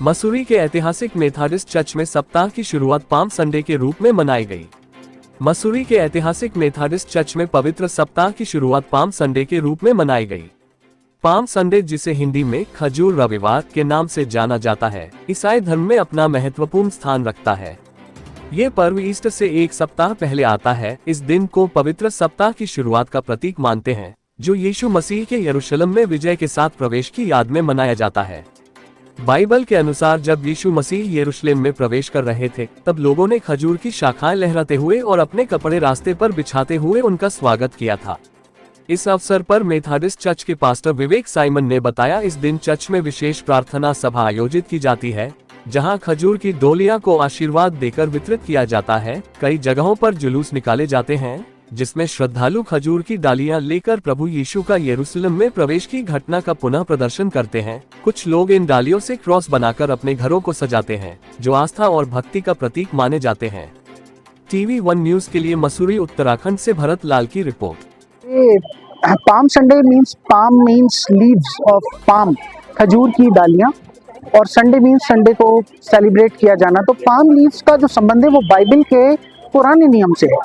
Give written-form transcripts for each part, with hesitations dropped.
मसूरी के ऐतिहासिक Methodist church में सप्ताह की शुरुआत पाम संडे के रूप में मनाई गई। मसूरी के ऐतिहासिक मेथोडिस्ट चर्च में पवित्र सप्ताह की शुरुआत पाम संडे के रूप में मनाई गई। पाम संडे, जिसे हिंदी में खजूर रविवार के नाम से जाना जाता है, ईसाई धर्म में अपना महत्वपूर्ण स्थान रखता है। ये पर्व ईस्टर से एक सप्ताह पहले आता है। इस दिन को पवित्र सप्ताह की शुरुआत का प्रतीक मानते हैं, जो यीशु मसीह के यरूशलेम में विजय के साथ प्रवेश की याद में मनाया जाता है। बाइबल के अनुसार जब यीशु मसीह यरूशलेम में प्रवेश कर रहे थे, तब लोगों ने खजूर की शाखाएं लहराते हुए और अपने कपड़े रास्ते पर बिछाते हुए उनका स्वागत किया था। इस अवसर पर मेथोडिस्ट चर्च के पास्टर विवेक साइमन ने बताया, इस दिन चर्च में विशेष प्रार्थना सभा आयोजित की जाती है, जहां खजूर की डोलियां को आशीर्वाद देकर वितरित किया जाता है। कई जगहों पर जुलूस निकाले जाते हैं, जिसमें श्रद्धालु खजूर की डालियां लेकर प्रभु यीशु का यरूशलेम में प्रवेश की घटना का पुनः प्रदर्शन करते हैं। कुछ लोग इन डालियों से क्रॉस बनाकर अपने घरों को सजाते हैं, जो आस्था और भक्ति का प्रतीक माने जाते हैं। TV1 न्यूज के लिए मसूरी उत्तराखंड से भरत लाल की report. Palm Sunday means leaves of palm, खजूर की डालियां, और संडे मीन्स संडे को सेलिब्रेट किया जाना। तो पाम लीव्स का जो संबंध है वो बाइबल के पुराने नियम से है,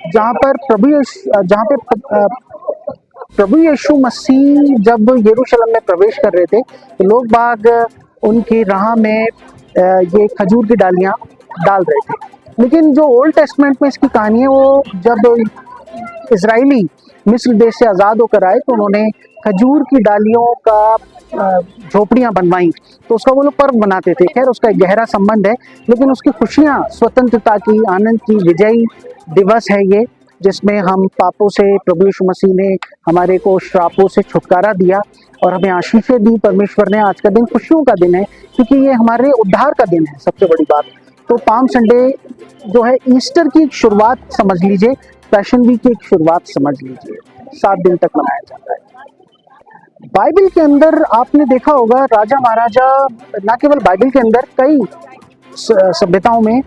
जहाँ पर प्रभु यीशु मसीह जब यरूशलेम में प्रवेश कर रहे थे, तो लोग बाग उनकी राह में ये खजूर की डालियां डाल रहे थे। लेकिन जो ओल्ड टेस्टमेंट में इसकी कहानी है, वो जब इजरायली मिस्र देश से आज़ाद होकर आए, तो उन्होंने खजूर की डालियों का झोपड़ियाँ बनवाई, तो उसका वो लोग पर्व मनाते थे। खैर, उसका एक गहरा संबंध है, लेकिन उसकी खुशियाँ स्वतंत्रता की, आनंद की, विजयी दिवस है ये, जिसमें हम पापों से, प्रभु यीशु मसीह ने हमारे को श्रापों से छुटकारा दिया और हमें आशीषें दी परमेश्वर ने। आज का दिन खुशियों का दिन है, क्योंकि ये हमारे उद्धार का दिन है, सबसे बड़ी बात। तो पाम संडे जो है ईस्टर की एक शुरुआत समझ लीजिए, पैशन वीक की एक शुरुआत समझ लीजिए। 7 दिन तक मनाया जाता है। बाइबल के अंदर आपने देखा होगा, राजा महाराजा, न केवल बाइबल के अंदर, कई सभ्यताओं में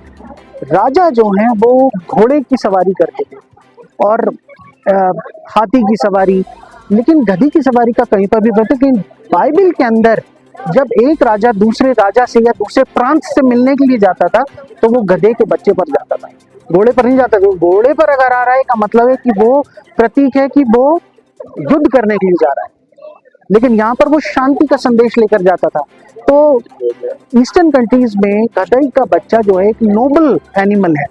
राजा जो हैं वो घोड़े की सवारी करते थे और हाथी की सवारी, लेकिन गधी की सवारी का कहीं पर भी होता। लेकिन बाइबल के अंदर जब एक राजा दूसरे राजा से या दूसरे प्रांत से मिलने के लिए जाता था, तो वो गधे के बच्चे पर जाता था, घोड़े पर नहीं जाता था। घोड़े पर अगर आ रहा है, का मतलब है कि वो प्रतीक है कि वो युद्ध करने के लिए जा रहा है, लेकिन यहाँ पर वो शांति का संदेश लेकर जाता था। तो ईस्टर्न कंट्रीज में गधे का बच्चा जो है एक नोबल एनिमल है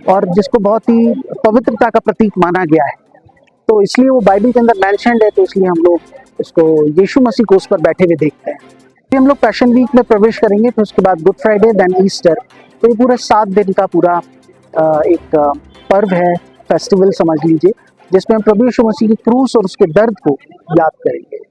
और जिसको बहुत ही पवित्रता का प्रतीक माना गया है, तो इसलिए वो बाइबल के अंदर मेंशन्ड है। तो इसलिए हम लोग इसको यीशु मसीह को उस पर बैठे हुए देखते हैं। फिर हम लोग पैशन वीक में प्रवेश करेंगे, तो उसके बाद गुड फ्राइडे, देन ईस्टर। तो ये पूरा 7 दिन का पूरा एक पर्व है, फेस्टिवल समझ लीजिए, जिसमें हम प्रभु यीशु मसीह की क्रूस और उसके दर्द को याद करेंगे।